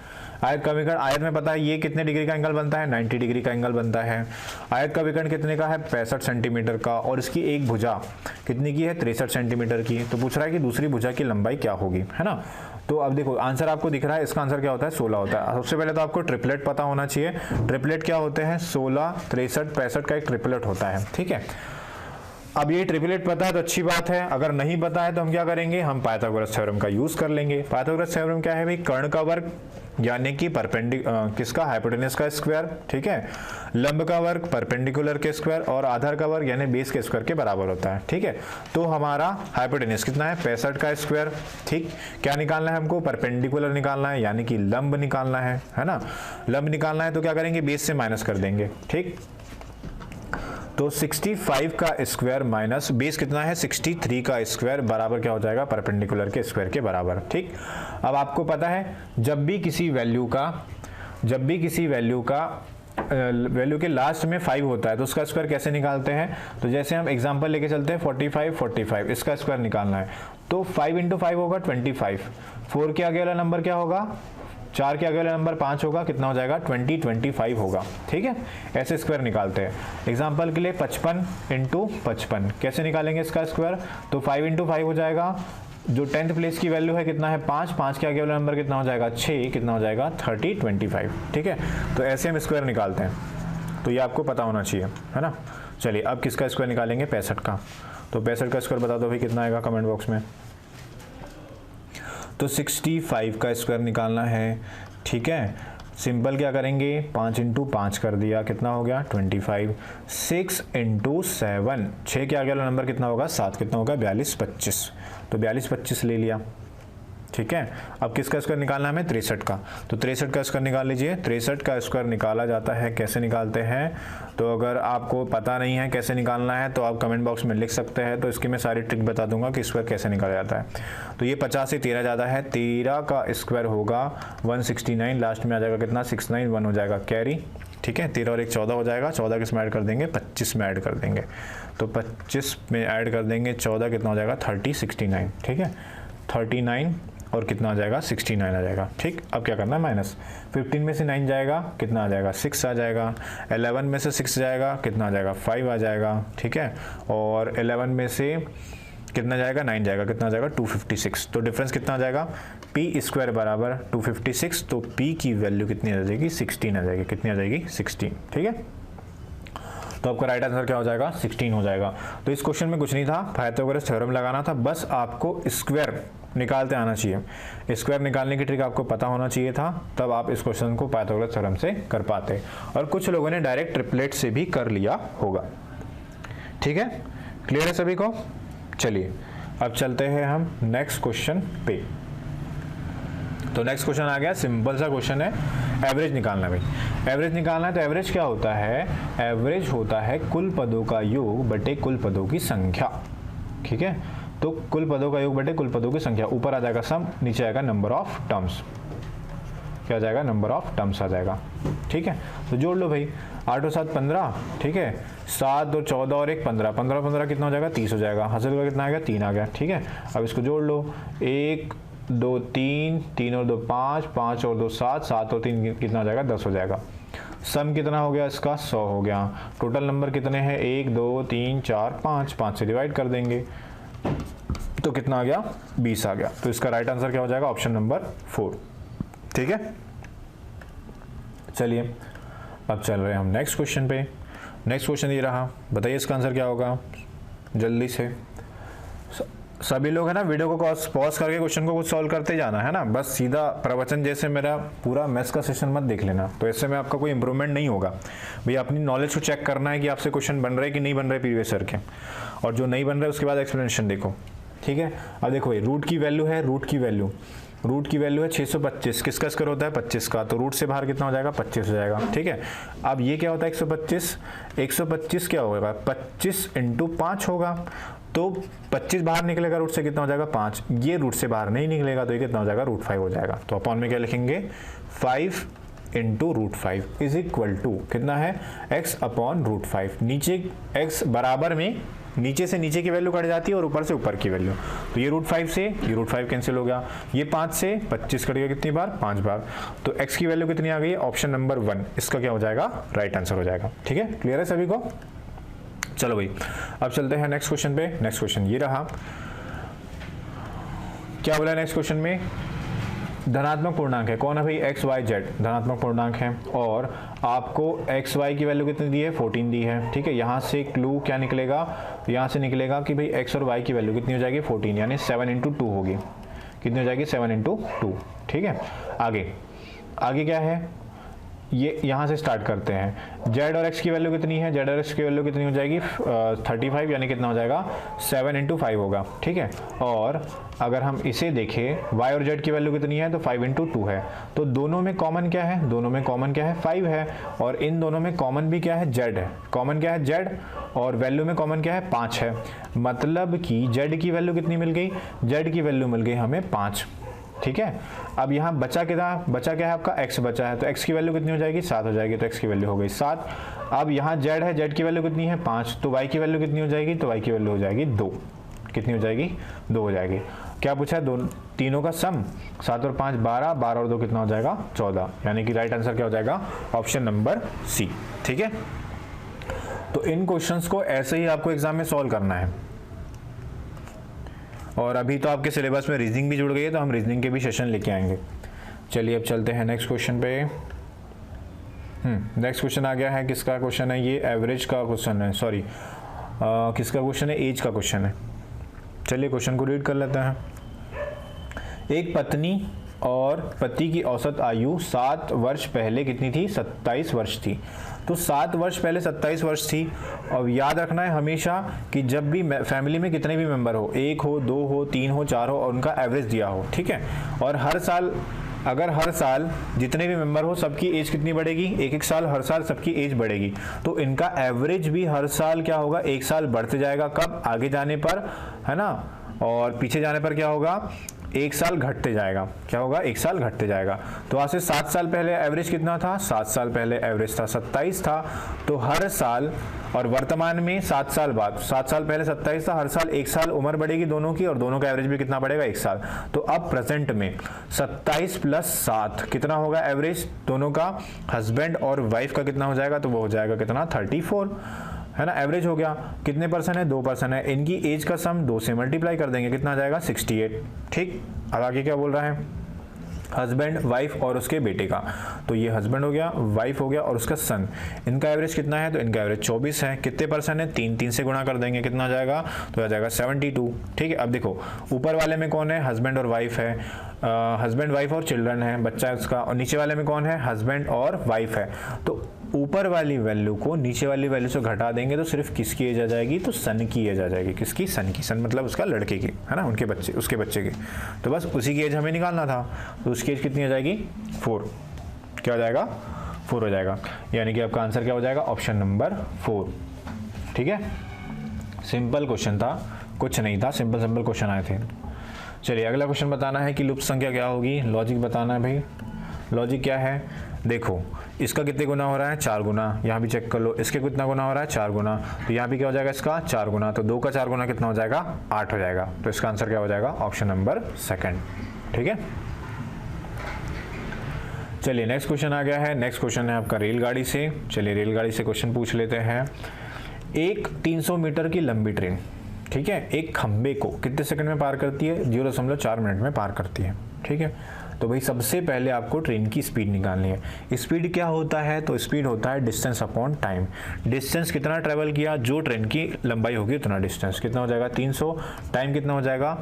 आयत का विकर्ण, आयत में पता है ये कितने डिग्री का एंगल बनता है 90 डिग्री का एंगल बनता है। आयत का विकर्ण कितने का है 65 सेंटीमीटर का, और इसकी एक भुजा कितनी की है 63 सेंटीमीटर की। तो पूछ रहा है कि दूसरी भुजा की लंबाई क्या होगी, है ना। तो अब देखो आंसर आपको दिख रहा है, इसका आंसर क्या होता है 16 होता है। सबसे पहले तो आपको ट्रिपलेट पता होना चाहिए। ट्रिपलेट क्या होते हैं 16, 63, 65 का एक ट्रिपलेट होता है। ठीक है, अब ये ट्रिपलेट पता है तो अच्छी बात है, अगर नहीं पता है तो हम क्या करेंगे, हम पाइथागोरस थ्योरम का यूज कर लेंगे। पाइथागोरस थ्योरम क्या है भाई, कर्ण का वर्ग यानी कि किसका हाइपोटेनस का स्क्वायर, ठीक है, लंब का वर्ग परपेंडिकुलर के स्क्वायर, और आधार का वर्ग यानी बेस के स्क्वायर के बराबर होता है। ठीक है, तो हमारा हाइपोटेनस कितना है 65 का स्क्वायर। ठीक, क्या निकालना है हमको, परपेंडिकुलर निकालना है यानी कि लंब निकालना है ना। लंब निकालना है तो क्या करेंगे, बेस से माइनस कर देंगे। ठीक, तो 65 का स्क्वायर माइनस बेस कितना है 63 का स्क्वायर बराबर क्या हो जाएगा परपेंडिकुलर के स्क्वायर के बराबर। ठीक, अब आपको पता है जब भी किसी वैल्यू के लास्ट में 5 होता है तो उसका स्क्वायर कैसे निकालते हैं। तो जैसे हम एग्जांपल लेके चलते हैं 45 इसका स्क्वायर निकालना है, तो 5 × 5 होगा 25, 4 के आगे वाला नंबर क्या होगा 4 के आगे वाला नंबर 5 होगा, कितना हो जाएगा 25 होगा। ठीक है, ऐसे स्क्वायर निकालते हैं। एग्जांपल के लिए 55 × 55 कैसे निकालेंगे इसका स्क्वायर, तो 5 × 5 हो जाएगा, जो 10th प्लेस की वैल्यू है कितना है 5 के आगे वाला नंबर कितना हो जाएगा 6, कितना हो जाएगा 25। ठीक है, तो ऐसे हम स्क्वायर निकालते हैं, तो ये आपको पता होना चाहिए, है ना। चलिए अब किसका स्क्वायर निकालेंगे 65 का, तो 65 का स्क्वायर बता दो भाई कितना आएगा कमेंट बॉक्स में। तो 65 का स्क्वायर निकालना है। ठीक है, सिंपल क्या करेंगे 5 × 5 कर दिया, कितना हो गया 25। 6 × 7, 6 के आगे वाला नंबर कितना होगा 7, कितना होगा 42, तो 42 ले लिया। ठीक है, अब किसका स्क्वायर निकालना है हमें 63 का, तो 63 का स्क्वायर निकाल लीजिए। 63 का स्क्वायर निकाला जाता है, कैसे निकालते हैं, तो अगर आपको पता नहीं है कैसे निकालना है तो आप कमेंट बॉक्स में लिख सकते हैं, तो इसकी मैं सारी ट्रिक बता दूंगा कि स्क्वायर कैसे निकाला जाता है। तो ये 50 से 13 ज़्यादा है, 13 का स्क्वायर होगा 169, लास्ट में आ जाएगा कितना 691 हो जाएगा कैरी। ठीक है, 13 और 1 14 हो जाएगा, 14 किस में ऐड कर देंगे 25 में ऐड कर देंगे, तो 25 में ऐड कर देंगे 14, कितना हो जाएगा 69। ठीक है, 39 और कितना आ जाएगा 69 आ जाएगा। ठीक, अब क्या करना है माइनस, 15 में से 9 जाएगा कितना आ जाएगा 6 आ जाएगा, 11 में से 6 जाएगा कितना आ जाएगा 5 आ जाएगा। ठीक है, और 11 में से कितना जाएगा 9 जाएगा, कितना आ जाएगा 256, तो डिफरेंस कितना आ जाएगा पी स्क्वायर बराबर 256, तो पी की वैल्यू कितनी आ जाएगी 16 आ जाएगी, कितनी आ जाएगी 16। ठीक है, तो आपका राइट आंसर क्या हो जाएगा 16 हो जाएगा। तो इस क्वेश्चन में कुछ नहीं था, पाइथागोरस थ्योरम लगाना था, बस आपको स्क्वायर निकालते आना चाहिए। स्क्वायर निकालने की ट्रिक आपको पता होना चाहिए था, तब आप इस क्वेश्चन को पाइथागोरस थ्योरम से कर पाते। और कुछ लोगों ने डायरेक्ट ट्रिपलेट से भी कर लिया होगा। ठीक है, क्लियर है सभी को। चलिए अब चलते हैं हम नेक्स्ट क्वेश्चन पे। तो नेक्स्ट क्वेश्चन आ गया, सिंपल सा क्वेश्चन है, एवरेज निकालना भाई। एवरेज निकालना है तो एवरेज क्या होता है, एवरेज होता है कुल पदों का योग बटे कुल पदों की संख्या। ठीक है, तो कुल पदों का योग बटे कुल पदों की संख्या, ऊपर आ जाएगा सम, नीचे आएगा नंबर ऑफ टर्म्स। क्या आ जाएगा, नंबर ऑफ टर्म्स आ जाएगा। ठीक है, तो जोड़ लो भाई, 8 और 7 15, ठीक है, 7 और 14 और 1 15, 15 15 कितना हो जाएगा, 30 हो जाएगा। हासिल का कितना आ गया, 3 आ गया। ठीक है, अब इसको जोड़ लो, 1 2 3, 3 और 2 5, 5 और 2 7, 7 और 3 कितना हो जाएगा, 10 हो जाएगा। सम कितना हो गया इसका, 100 हो गया। टोटल नंबर कितने हैं, 1 2 3 4 5, 5 से डिवाइड कर देंगे तो कितना आ गया, 20 आ गया। तो इसका राइट आंसर क्या हो जाएगा, ऑप्शन नंबर 4। ठीक है, चलिए अब चल रहे हैं हम नेक्स्ट क्वेश्चन पे। नेक्स्ट क्वेश्चन ये रहा, बताइए इसका आंसर क्या होगा जल्दी से। सभी लोग है ना वीडियो को पॉज करके क्वेश्चन को कुछ सॉल्व करते जाना है ना, बस सीधा प्रवचन जैसे मेरा पूरा मैथ्स का सेशन मत देख लेना, तो ऐसे में आपका कोई इंप्रूवमेंट नहीं होगा। भैया अपनी नॉलेज को चेक करना है कि आपसे क्वेश्चन बन रहे कि नहीं बन रहे प्रीवियस ईयर के, और जो नहीं बन रहे उसके बाद एक्सप्लेनेशन देखो। ठीक है, अब देखो ये रूट की वैल्यू है, रूट की वैल्यू है 625, किसका स्क्वायर होता है 25 का, तो रूट से बाहर कितना हो जाएगा, 25 हो जाएगा। ठीक है, अब ये क्या होता है 125 क्या होगा, 25 × 5 होगा, तो 25 बाहर निकलेगा रूट से, कितना हो जाएगा 5। ये रूट से बाहर नहीं निकलेगा तो ये कितना हो जाएगा, √5 हो जाएगा। तो अपॉन में क्या लिखेंगे, 5 × √5 इज इक्वल टू कितना है, x अपॉन √5। नीचे x बराबर में नीचे से नीचे की वैल्यू कट जाती है और ऊपर से ऊपर की वैल्यू, तो ये √5 से ये √5 कैंसिल हो गया, ये 5 से 25 कट गया कितनी बार, 5 बार। तो x की वैल्यू कितनी आ गई, ऑप्शन नंबर 1 इसका क्या हो जाएगा, राइट आंसर हो जाएगा। ठीक है, क्लियर है सभी को। चलो भाई अब चलते हैं नेक्स्ट क्वेश्चन पे। नेक्स्ट क्वेश्चन ये रहा, क्या बोला नेक्स्ट क्वेश्चन में, धनात्मक पूर्णांक है, कौन है भाई, x y z धनात्मक पूर्णांक है, और आपको x y की वैल्यू कितनी दी है, 14 दी है। ठीक है, यहाँ से क्लू क्या निकलेगा, यहाँ से निकलेगा कि भाई x और y की वैल्यू कितनी हो जाएगी, 14, यानी 7 × 2 होगी, कितनी हो जाएगी, 7 × 2। ठीक है, आगे क्या है, ये यहाँ से स्टार्ट करते हैं। z और x की वैल्यू कितनी है, z और x की वैल्यू कितनी हो जाएगी, 35, यानी कितना हो जाएगा, 7 × 5 होगा। ठीक है, और अगर हम इसे देखें y और z की वैल्यू कितनी है, तो 5 × 2 है, तो दोनों में कॉमन क्या है, दोनों में कॉमन क्या है, 5 है, और इन दोनों में कॉमन भी क्या है, z है, कॉमन क्या है z, और वैल्यू में कॉमन क्या है, 5 है। मतलब कि z की वैल्यू कितनी मिल गई, z की वैल्यू मिल गई हमें 5। ठीक है, अब यहाँ बचा क्या है आपका, x बचा है, तो x की वैल्यू कितनी हो जाएगी, 7 हो जाएगी, तो x की वैल्यू हो गई 7। अब यहाँ z है, z की वैल्यू कितनी है, 5, तो y की वैल्यू कितनी हो जाएगी, तो y की वैल्यू हो जाएगी 2, कितनी हो जाएगी, 2 हो जाएगी। क्या पूछा है, तीनों का सम, 7 और 5 12, 12 और 2 कितना हो जाएगा, 14, यानी कि राइट आंसर क्या हो जाएगा, ऑप्शन नंबर सी। ठीक है, तो इन क्वेश्चंस को ऐसे ही आपको एग्जाम में सॉल्व करना है, और अभी तो आपके सिलेबस में रीजनिंग भी जुड़ गई है, तो हम रीजनिंग के भी सेशन लेके आएंगे। चलिए अब चलते हैं नेक्स्ट क्वेश्चन पे। नेक्स्ट क्वेश्चन आ गया है, किसका क्वेश्चन है ये, एवरेज का क्वेश्चन है, सॉरी किसका क्वेश्चन है, एज का क्वेश्चन है। चलिए क्वेश्चन को रीड कर लेते हैं। एक पत्नी और पति की औसत आयु 7 वर्ष पहले कितनी थी, 27 वर्ष थी। तो 7 वर्ष पहले 27 वर्ष थी, और याद रखना है हमेशा कि जब भी फैमिली में कितने भी मेंबर हो, 1 हो 2 हो 3 हो 4 हो, और उनका एवरेज दिया हो। ठीक है, और हर साल अगर हर साल जितने भी मेंबर हो सबकी एज कितनी बढ़ेगी, एक साल हर साल सबकी एज बढ़ेगी, तो इनका एवरेज भी हर साल क्या होगा, 1 साल बढ़ते जाएगा। कब, आगे जाने पर, है ना, और पीछे जाने पर क्या होगा, 1 साल घटते जाएगा। क्या होगा, 1 साल घटते जाएगा। तो आज से 7 साल पहले एवरेज कितना था, 7 साल पहले एवरेज था 27 था, तो हर साल, और वर्तमान में 7 साल बाद, 7 साल पहले 27 था, हर साल 1 साल उम्र बढ़ेगी दोनों की, और दोनों का एवरेज भी कितना बढ़ेगा, 1 साल। तो अब प्रेजेंट में 27 + 7 कितना होगा एवरेज दोनों का, हस्बैंड और वाइफ का कितना हो जाएगा, तो वो हो जाएगा कितना, 34, है ना, एवरेज हो गया। कितने परसेंट है, 2% है, इनकी एज का सम 2 से मल्टीप्लाई कर देंगे, कितना आ जाएगा, 68। ठीक, अब आगे क्या बोल रहा है, हस्बैंड, वाइफ और उसके बेटे का, तो ये हस्बैंड हो गया, वाइफ हो गया, और उसका सन, इनका एवरेज कितना है, तो इनका एवरेज 24 है। कितने परसेंट है, 3 से गुणा कर देंगे, कितना आ जाएगा, तो आ जाएगा 72। ठीक है, अब देखो ऊपर वाले में कौन है, हस्बैंड और वाइफ है, हस्बैंड वाइफ और चिल्ड्रन है, बच्चा है उसका, और नीचे वाले में कौन है, हस्बैंड और वाइफ है। तो ऊपर वाली वैल्यू को नीचे वाली वैल्यू से घटा देंगे तो सिर्फ किसकी एज आ जाएगी, तो सन की एज आ जाएगी। किसकी, सन की। सन मतलब उसका लड़के की, है ना, उनके बच्चे, उसके बच्चे की। तो बस उसी की एज हमें निकालना था, तो उसकी एज कितनी आ जाएगी, 4। क्या हो जाएगा, 4 हो जाएगा। यानी कि आपका आंसर क्या हो जाएगा, ऑप्शन नंबर 4। ठीक है, सिंपल क्वेश्चन था, कुछ नहीं था, सिंपल सिंपल क्वेश्चन आए थे। चलिए अगला क्वेश्चन बताना है कि लुप्त संख्या क्या होगी। लॉजिक बताना है भाई। लॉजिक क्या है, देखो इसका कितने गुना हो रहा है, 4 गुना। यहाँ भी चेक कर लो, इसके कितना गुना हो रहा है, 4 गुना। तो यहाँ भी क्या हो जाएगा, इसका 4 गुना। तो 2 का 4 गुना कितना हो जाएगा, 8 हो जाएगा। तो इसका आंसर क्या हो जाएगा, ऑप्शन नंबर 2। ठीक है, चलिए नेक्स्ट क्वेश्चन आ गया है। नेक्स्ट क्वेश्चन है आपका रेलगाड़ी से। चलिए रेलगाड़ी से क्वेश्चन पूछ लेते हैं। एक 300 मीटर की लंबी ट्रेन, ठीक है, एक खंबे को कितने सेकंड में पार करती है, 0.4 मिनट में पार करती है। ठीक है, तो भाई सबसे पहले आपको ट्रेन की स्पीड निकालनी है। स्पीड क्या होता है, तो स्पीड होता है डिस्टेंस अपॉन टाइम। डिस्टेंस कितना ट्रेवल किया, जो ट्रेन की लंबाई होगी उतना डिस्टेंस कितना हो जाएगा, 300। टाइम कितना हो जाएगा,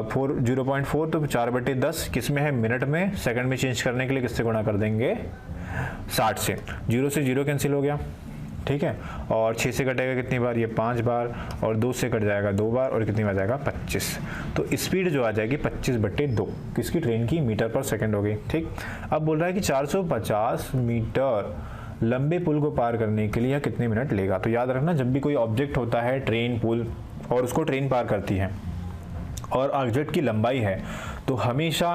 0.4, तो 4/10 किस में है, मिनट में। सेकंड में चेंज करने के लिए किससे गुणा कर देंगे, 60 से। 0 से 0 कैंसिल हो गया, ठीक है। और 6 से कटेगा कितनी बार, ये 5 बार। और 2 से कट जाएगा 2 बार। और कितनी बार जाएगा, 25। तो स्पीड जो आ जाएगी 25/2 किसकी, ट्रेन की, मीटर पर सेकंड हो गई। ठीक, अब बोल रहा है कि 450 मीटर लंबे पुल को पार करने के लिए यह कितने मिनट लेगा। तो याद रखना, जब भी कोई ऑब्जेक्ट होता है, ट्रेन, पुल, और उसको ट्रेन पार करती है और ऑब्जेक्ट की लंबाई है, तो हमेशा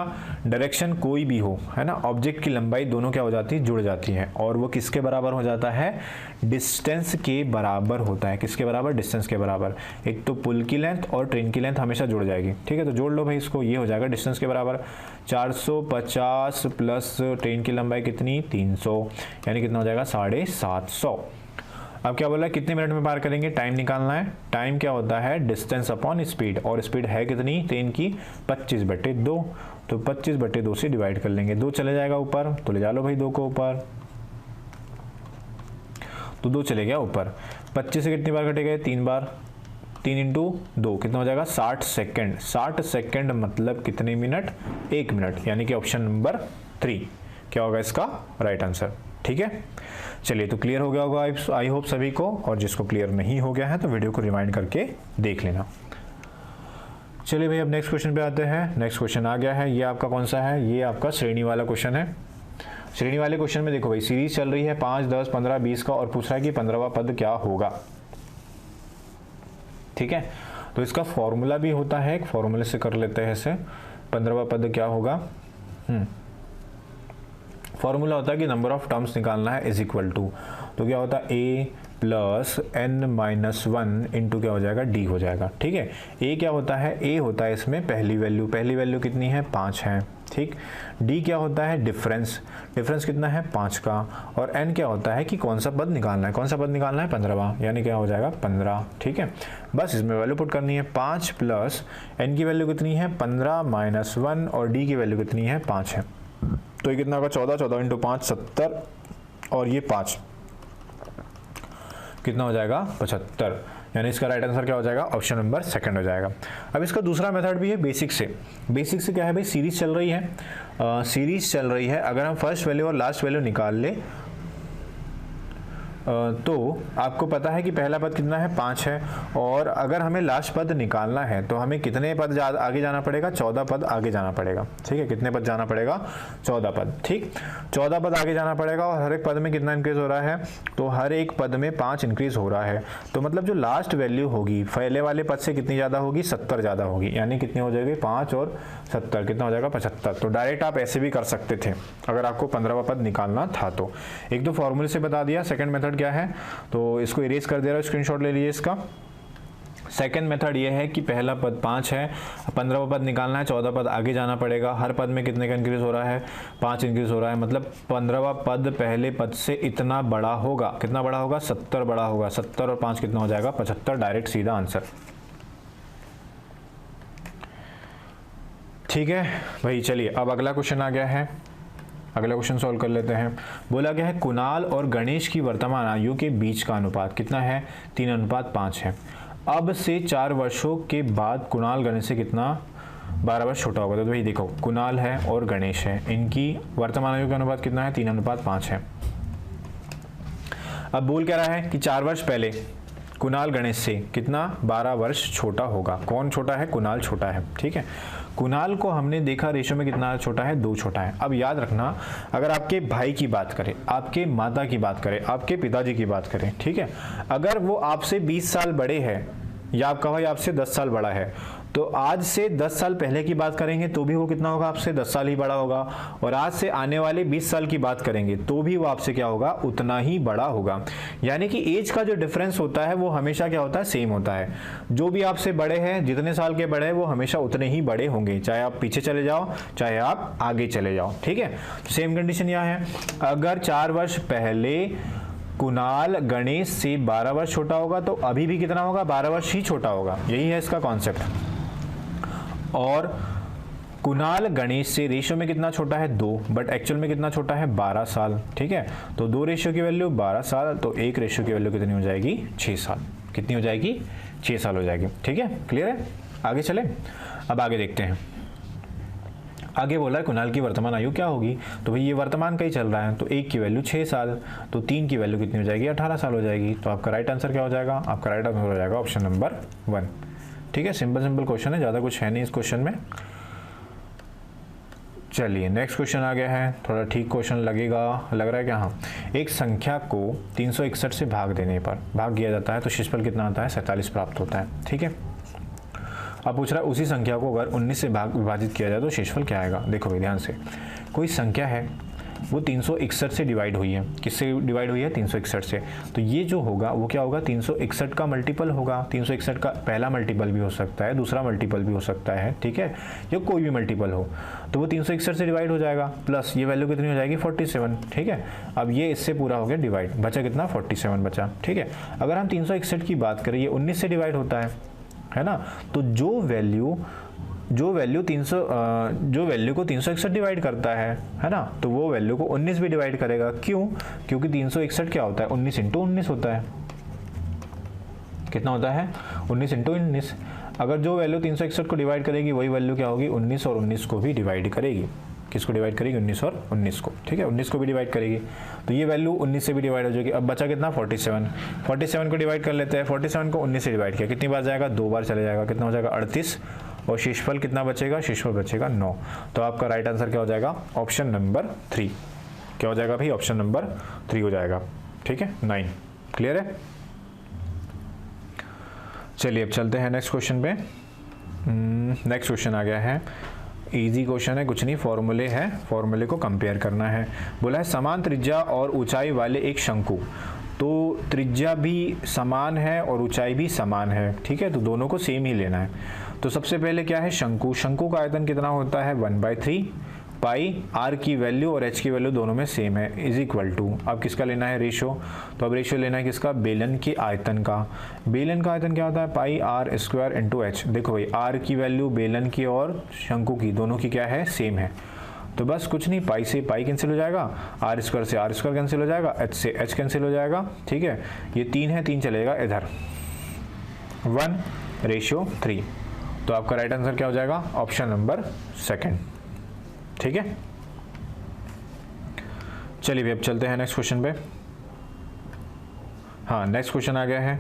डायरेक्शन कोई भी हो, है ना, ऑब्जेक्ट की लंबाई दोनों क्या हो जाती है, जुड़ जाती है। और वो किसके बराबर हो जाता है, डिस्टेंस के बराबर होता है। किसके बराबर, डिस्टेंस के बराबर। एक तो पुल की लेंथ और ट्रेन की लेंथ हमेशा जुड़ जाएगी। ठीक है, तो जोड़ लो भाई इसको, ये हो जाएगा डिस्टेंस के बराबर। 450 प्लस ट्रेन की लंबाई कितनी, 300, यानी कितना हो जाएगा, 750। अब क्या बोला है, कितने मिनट में पार करेंगे, टाइम निकालना है। टाइम क्या होता है, डिस्टेंस अपॉन स्पीड। और स्पीड है कितनी ट्रेन की, 25/2। तो 25/2 से डिवाइड कर लेंगे। 2 चले जाएगा ऊपर, तो ले जा लो भाई 2 को ऊपर। तो 2 चले गया ऊपर। 25 से कितनी बार कटेगा, 3 बार। 3 × 2 कितना हो जाएगा, 60 सेकेंड। 60 सेकेंड मतलब कितने मिनट, 1 मिनट। यानी कि ऑप्शन नंबर 3 क्या होगा इसका राइट आंसर। ठीक है, चलिए तो क्लियर हो गया होगा आई होप सभी को। और जिसको क्लियर नहीं हो गया है तो वीडियो को रिवाइंड करके देख लेना। चलिए भाई अब नेक्स्ट क्वेश्चन पे आते हैं। नेक्स्ट क्वेश्चन आ गया है, ये आपका कौन सा है, ये आपका श्रेणी वाला क्वेश्चन है। श्रेणी वाले क्वेश्चन में देखो भाई, सीरीज चल रही है 5, 10, 15, 20 का, और पूछ रहा है कि 15वां पद क्या होगा। ठीक है, तो इसका फॉर्मूला भी होता है, एक फॉर्मूले से कर लेते हैं इसे। 15वां पद क्या होगा, फॉर्मूला होता है कि नंबर ऑफ टर्म्स निकालना है इज इक्वल टू, तो क्या होता है, a प्लस n-1 इंटू क्या हो जाएगा, d हो जाएगा। ठीक है, a क्या होता है, a होता है इसमें पहली वैल्यू कितनी है, 5 है। ठीक, d क्या होता है, डिफरेंस कितना है, 5 का। और n क्या होता है कि कौन सा पद निकालना है, 15वां, यानी क्या हो जाएगा 15। ठीक है, बस इसमें वैल्यू पुट करनी है। 5 प्लस n की वैल्यू कितनी है, 15 - 1, और d की वैल्यू कितनी है, 5 है। तो ये कितना होगा, 14 × 5 70, और ये 5 कितना हो जाएगा, 75। यानी इसका राइट आंसर क्या हो जाएगा, ऑप्शन नंबर 2 हो जाएगा। अब इसका दूसरा मेथड भी है बेसिक से। बेसिक से क्या है भाई, सीरीज चल रही है, अगर हम फर्स्ट वैल्यू और लास्ट वैल्यू निकाल ले तो आपको पता है कि पहला पद कितना है, 5 है। और अगर हमें लास्ट पद निकालना है तो हमें कितने पद आगे जाना पड़ेगा, 14 पद आगे जाना पड़ेगा। ठीक है, कितने पद जाना पड़ेगा, 14 पद। ठीक, 14 पद आगे जाना पड़ेगा। और हर एक पद में कितना इंक्रीज हो रहा है, तो हर एक पद में 5 इंक्रीज हो रहा है। तो मतलब जो लास्ट वैल्यू होगी पहले वाले पद से कितनी ज़्यादा होगी, 70 ज़्यादा होगी। यानी कितनी हो जाएगी, 5 और 70 कितना हो जाएगा, 75। तो डायरेक्ट आप ऐसे भी कर सकते थे अगर आपको 15वां पद निकालना था तो। एक तो फॉर्मूले से बता दिया, सेकंड मेथड क्या है, तो इसको इरेज कर दे रहा हूं, स्क्रीनशॉट ले लीजिए इसका। सेकंड मेथड ये है कि पहला पद 5 है, 15वां पद निकालना है, 14 पद आगे जाना पड़ेगा। हर पद में कितने का इंक्रीज हो रहा है, 5 इंक्रीज हो रहा है। मतलब 15वां पद पहले पद से इतना बड़ा होगा, कितना बड़ा होगा, 70 बड़ा होगा। 70 और 5 कितना हो जाएगा, 75। डायरेक्ट सीधा आंसर। ठीक है भाई, चलिए अब अगला क्वेश्चन आ गया है, अगला क्वेश्चन सॉल्व कर लेते हैं। बोला गया है कुणाल और गणेश की वर्तमान आयु के बीच का अनुपात कितना है, 3:5 है। अब से 4 वर्षों के बाद कुणाल गणेश से कितना 12 वर्ष छोटा होगा। तो भाई देखो, कुणाल है और गणेश है, इनकी वर्तमान आयु का अनुपात कितना है, 3:5 है। अब बोल क्या रहा है कि 4 वर्ष पहले कुणाल गणेश से कितना 12 वर्ष छोटा होगा। कौन छोटा है? कुणाल छोटा है। ठीक है, कुणाल को हमने देखा रेशो में कितना छोटा है, 2 छोटा है। अब याद रखना, अगर आपके भाई की बात करें, आपके माता की बात करें, आपके पिताजी की बात करें, ठीक है, अगर वो आपसे 20 साल बड़े हैं या आपका भाई आपसे 10 साल बड़ा है, तो आज से 10 साल पहले की बात करेंगे तो भी वो कितना होगा, आपसे 10 साल ही बड़ा होगा। और आज से आने वाले 20 साल की बात करेंगे तो भी वो आपसे क्या होगा, उतना ही बड़ा होगा। यानी कि एज का जो डिफरेंस होता है वो हमेशा क्या होता है, सेम होता है। जो भी आपसे बड़े हैं, जितने साल के बड़े हैं, वो हमेशा उतने ही बड़े होंगे, चाहे आप पीछे चले जाओ चाहे आप आगे चले जाओ। ठीक है, सेम कंडीशन यहाँ है। अगर 4 वर्ष पहले कुणाल गणेश से 12 वर्ष छोटा होगा तो अभी भी कितना होगा, 12 वर्ष ही छोटा होगा। यही है इसका कॉन्सेप्ट। और कुणाल गणेश से रेशियो में कितना छोटा है, 2, बट एक्चुअल में कितना छोटा है, 12 साल। ठीक है, तो 2 रेशियो की वैल्यू 12 साल, तो 1 रेशियो की वैल्यू कितनी हो जाएगी, 6 साल। कितनी हो जाएगी, 6 साल हो जाएगी। ठीक है, क्लियर है। आगे चले, अब आगे देखते हैं। आगे बोला है कुणाल की वर्तमान आयु क्या होगी, तो भाई ये वर्तमान का ही चल रहा है, तो 1 की वैल्यू 6 साल, तो 3 की वैल्यू कितनी हो जाएगी, 18 साल हो जाएगी। तो आपका राइट आंसर क्या हो जाएगा, आपका राइट आंसर हो जाएगा ऑप्शन नंबर 1। ठीक है, सिंपल क्वेश्चन है, ज़्यादा कुछ है नहीं इस क्वेश्चन में। चलिए नेक्स्ट क्वेश्चन आ गया है, थोड़ा ठीक क्वेश्चन लगेगा, लग रहा है कि हाँ, एक संख्या को 361 से भाग देने पर भाग किया जाता है तो शेषफल कितना आता है, 47 प्राप्त होता है। ठीक है, अब पूछ रहा है उसी संख्या को अगर 19 से विभाजित किया जाए तो शेषफल क्या आएगा। देखो भाई ध्यान से, कोई संख्या है वो 361 से डिवाइड हुई है, किससे डिवाइड हुई है, 361 से, तो ये जो होगा वो क्या होगा, 361 का मल्टीपल होगा। 361 का पहला मल्टीपल भी हो सकता है, दूसरा मल्टीपल भी हो सकता है, ठीक है, या कोई भी मल्टीपल हो, तो वो 361 से डिवाइड हो जाएगा, प्लस ये वैल्यू कितनी हो जाएगी, 47। ठीक है, अब ये इससे पूरा हो गया डिवाइड, बचा कितना, 47 बचा। ठीक है, अगर हम 361 की बात करें, ये 19 से डिवाइड होता है ना, तो जो वैल्यू को 361 डिवाइड करता है ना, तो वो वैल्यू को 19 भी डिवाइड करेगा। क्यों? क्योंकि 361 क्या होता है, 19 इंटू 19 होता है। कितना होता है, 19 इंटू 19। अगर जो वैल्यू 361 को डिवाइड करेगी वही वैल्यू क्या होगी, 19 और 19 को भी डिवाइड करेगी। किसको डिवाइड करेगी, 19 और 19 को। ठीक है, 19 को भी डिवाइड करेगी, तो ये वैल्यू 19 से भी डिवाइड हो जाएगी। अब बचा कितना, 47। 47 को डिवाइड कर लेते हैं, 47 को 19 से डिवाइड किया, कितनी बार जाएगा, 2 बार चले जाएगा, कितना हो जाएगा, 38। और शेषफल कितना बचेगा, शेषफल बचेगा 9। तो आपका राइट आंसर क्या हो जाएगा, ऑप्शन नंबर 3। क्या हो जाएगा भाई, ऑप्शन नंबर 3 हो जाएगा। ठीक है, 9। क्लियर है। चलिए अब चलते हैं नेक्स्ट क्वेश्चन पे। नेक्स्ट क्वेश्चन आ गया है, इजी क्वेश्चन है, कुछ नहीं, फॉर्मूले है, फॉर्मूले को कंपेयर करना है। बोला है समान त्रिज्या और ऊंचाई वाले एक शंकु, तो त्रिज्या भी समान है और ऊंचाई भी समान है। ठीक है, तो दोनों को सेम ही लेना है। तो सबसे पहले क्या है, शंकु। शंकु का आयतन कितना होता है, 1/3 पाई, आर की वैल्यू और एच की वैल्यू दोनों में सेम है, इज इक्वल टू, अब किसका लेना है, रेशो। तो अब रेशो लेना है किसका, बेलन के आयतन का। बेलन का आयतन क्या होता है, पाई आर स्क्वायर इंटू एच। देखो भाई, आर की वैल्यू बेलन की और शंकु की दोनों की क्या है, सेम है, तो बस कुछ नहीं, पाई से पाई कैंसिल हो जाएगा, आर स्क्वायर से आर स्क्वायर कैंसिल हो जाएगा, एच से एच कैंसिल हो जाएगा। ठीक है, ये 3 है, 3 चलेगा इधर, 1/3। तो आपका राइट आंसर क्या हो जाएगा, ऑप्शन नंबर 2। ठीक है, चलिए भी अब चलते हैं नेक्स्ट क्वेश्चन पे। हाँ, नेक्स्ट क्वेश्चन आ गया है,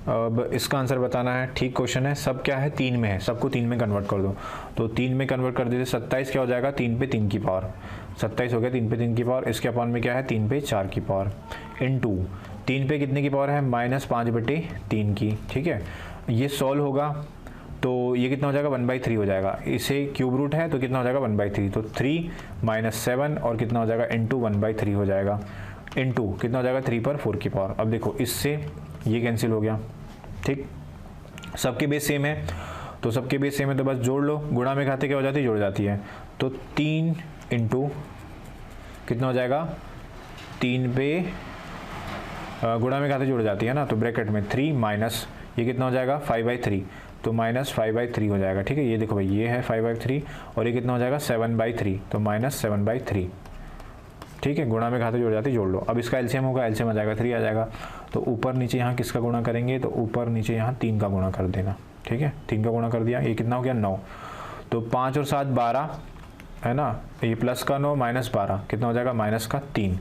अब इसका आंसर बताना है। ठीक क्वेश्चन है, सब क्या है, 3 में है, सबको 3 में कन्वर्ट कर दो, तो 3 में कन्वर्ट कर देते, 27 क्या हो जाएगा, 3 पे 3 की पावर, 27 हो गया 3 पे 3 की पावर। इसके अपॉन में क्या है, 3 पे 4 की पावर, इनटू 3 पे कितने की पावर है, -5/3 की। ठीक है, ये सॉल्व होगा तो ये कितना हो जाएगा, 1/3 हो जाएगा। इसे क्यूब रूट है तो कितना हो जाएगा, 1/3, तो 3 - 7 और कितना हो जाएगा, इंटू 1/3 हो जाएगा, इंटू कितना हो जाएगा, 3 पर 4 की पावर। अब देखो इससे ये कैंसिल हो गया। ठीक, सबके बेस सेम है, तो सबके बेस सेम है तो बस जोड़ लो, गुणा में खाते क्या हो जाती है, जुड़ जाती है, तो 3 इंटू कितना हो जाएगा, 3 पे गुणा में खाते जुड़ जाती है ना, तो ब्रैकेट में 3 माइनस ये कितना हो जाएगा, 5/3, तो -5/3 हो जाएगा। ठीक है, ये देखो भाई, ये है 5/3 और ये कितना हो जाएगा, 7/3, तो -7/3। ठीक है, गुणा में खाते जोड़ जाती, जोड़ लो। अब इसका एलसीएम होगा, एलसीएम आ जाएगा 3 आ जाएगा, तो ऊपर नीचे यहाँ किसका गुणा करेंगे, तो ऊपर नीचे यहाँ 3 का गुणा कर देना। ठीक है, 3 का गुणा कर दिया, ये कितना हो गया, 9, तो 5 और 7 12 है ना, ये प्लस का 9 -12 कितना हो जाएगा, -3,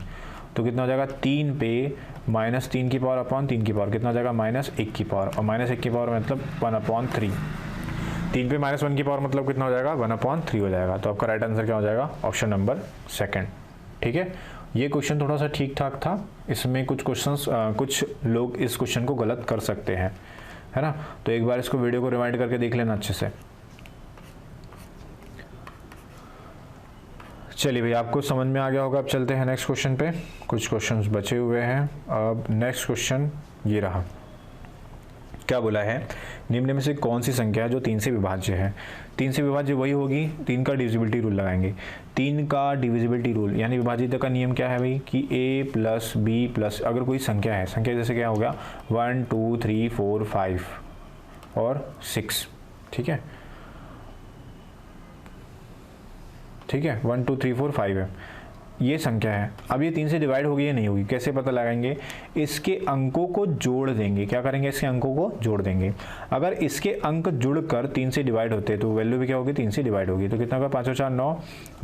तो कितना हो जाएगा 3 पे -3 की पावर अपॉन 3 की पावर कितना हो जाएगा -1 की पावर, और -1 की पावर मतलब 1/3। 3 पे -1 की पावर मतलब कितना हो जाएगा 1/3 हो जाएगा। तो आपका राइट आंसर क्या हो जाएगा ऑप्शन नंबर सेकंड। ठीक है, ये क्वेश्चन थोड़ा सा ठीक ठाक था, इसमें कुछ क्वेश्चंस कुछ लोग इस क्वेश्चन को गलत कर सकते हैं, है ना। तो एक बार इसको वीडियो को रिवाइंड करके देख लेना अच्छे से। चलिए भाई, आपको समझ में आ गया होगा। अब चलते हैं नेक्स्ट क्वेश्चन पे, कुछ क्वेश्चंस बचे हुए हैं। अब नेक्स्ट क्वेश्चन ये रहा, क्या बोला है, निम्न में से कौन सी संख्या है जो 3 से विभाज्य है। 3 से विभाज्य वही होगी, 3 का डिविजिबिलिटी रूल लगाएंगे। 3 का डिविजिबिलिटी रूल यानी विभाजित का नियम क्या है भाई कि a प्लस बी प्लस, अगर कोई संख्या है, संख्या जैसे क्या हो गया 1 2 3 4 5 और 6, ठीक है, ठीक है 1 2 3 4 5 है, ये संख्या है। अब ये 3 से डिवाइड होगी या नहीं होगी, कैसे पता लगाएंगे, इसके अंकों को जोड़ देंगे। क्या करेंगे, इसके अंकों को जोड़ देंगे। अगर इसके अंक जुड़कर 3 से डिवाइड होते हैं तो वैल्यू भी क्या होगी 3 से डिवाइड होगी। तो कितना होगा 5 और 4 9,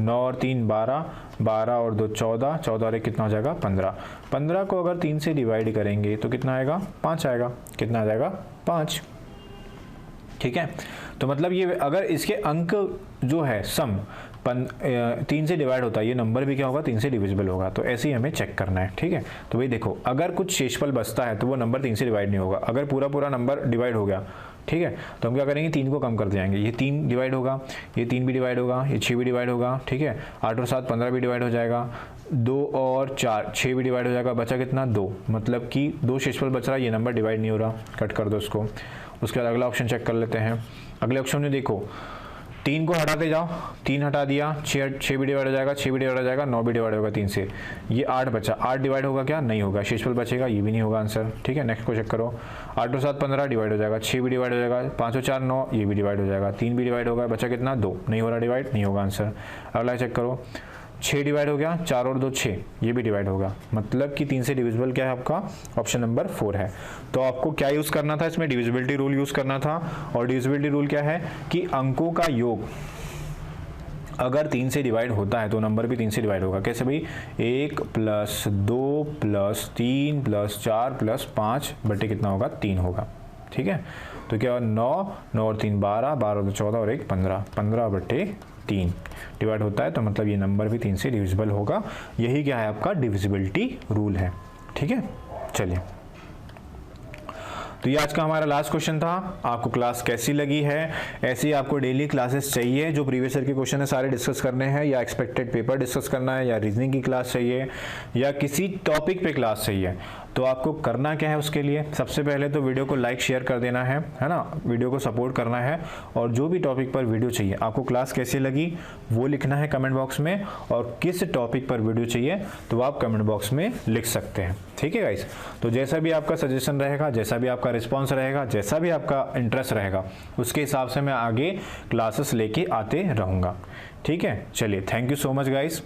9 और 3 12, 12 और 2 14, 14 और 1 कितना हो जाएगा 15। 15 को अगर 3 से डिवाइड करेंगे तो कितना आएगा 5 आएगा। कितना आ जाएगा 5, ठीक है। तो मतलब ये अगर इसके अंक जो है सम 3 से डिवाइड होता है, ये नंबर भी क्या होगा 3 से डिविजिबल होगा। तो ऐसे ही हमें चेक करना है, ठीक है। तो भाई देखो, अगर कुछ शेषफल बचता है तो वो नंबर 3 से डिवाइड नहीं होगा। अगर पूरा पूरा नंबर डिवाइड हो गया, ठीक है, तो हम क्या करेंगे 3 को कम कर जाएंगे। ये 3 डिवाइड होगा, ये 3 भी डिवाइड होगा, ये 6 भी डिवाइड होगा, ठीक है। 8 और 7 15 भी डिवाइड हो जाएगा, 2 और 4 6 भी डिवाइड हो जाएगा, बचा कितना 2, मतलब कि 2 शेषफल बच रहा है, ये नंबर डिवाइड नहीं हो रहा, कट कर दो उसको। उसके बाद अगला ऑप्शन चेक कर लेते हैं। अगले ऑप्शन में देखो 3 को हटाते जाओ, 3 हटा दिया, 6 भी डिवाइड हो जाएगा, 6 भी डिवाइड हो जाएगा, 9 भी डिवाइड होगा 3 से, ये 8 बचा, 8 डिवाइड होगा क्या नहीं होगा, शेषफल बचेगा, ये भी नहीं होगा आंसर, ठीक है। नेक्स्ट को चेक करो, 8 और 7 15 डिवाइड हो जाएगा, 6 भी डिवाइड हो जाएगा, 5 और 4 9, ये भी डिवाइड हो जाएगा, 3 भी डिवाइड होगा, बचा कितना 2, नहीं हो रहा डिवाइड, नहीं होगा आंसर। अगला चेक करो, 6 डिवाइड हो गया, 4 और 2 6, ये भी डिवाइड होगा, मतलब कि 3 से डिविजिबल क्या है आपका ऑप्शन नंबर 4 है। तो आपको क्या यूज करना था, इसमें डिविजिबिलिटी रूल यूज करना था। और डिविजिबिलिटी रूल क्या है कि अंकों का योग अगर 3 से डिवाइड होता है तो नंबर भी 3 से डिवाइड होगा। कैसे भाई, 1 प्लस 2 प्लस 3 प्लस 4 प्लस 5 बटे कितना होगा 3 होगा, ठीक है। तो क्या 9, 9 और 3 12, 12 और 14 और 1 15, 15 बटे 3 डिवाइड होता है, तो मतलब ये नंबर भी 3 से डिविजिबल होगा। यही क्या है आपका डिविजिबिलिटी रूल है, ठीक है। चलिए, तो ये आज का हमारा लास्ट क्वेश्चन था। आपको क्लास कैसी लगी है, ऐसी आपको डेली क्लासेस चाहिए जो प्रीवियस ईयर के क्वेश्चन है सारे डिस्कस करने हैं, या एक्सपेक्टेड पेपर डिस्कस करना है, या रीजनिंग की क्लास चाहिए, या किसी टॉपिक पे क्लास चाहिए, तो आपको करना क्या है उसके लिए, सबसे पहले तो वीडियो को लाइक शेयर कर देना है ना, वीडियो को सपोर्ट करना है। और जो भी टॉपिक पर वीडियो चाहिए, आपको क्लास कैसी लगी वो लिखना है कमेंट बॉक्स में, और किस टॉपिक पर वीडियो चाहिए तो आप कमेंट बॉक्स में लिख सकते हैं, ठीक है गाइस। तो जैसा भी आपका सजेशन रहेगा, जैसा भी आपका रिस्पॉन्स रहेगा, जैसा भी आपका इंटरेस्ट रहेगा, उसके हिसाब से मैं आगे क्लासेस लेके आते रहूँगा, ठीक है। चलिए, thank you so much guys.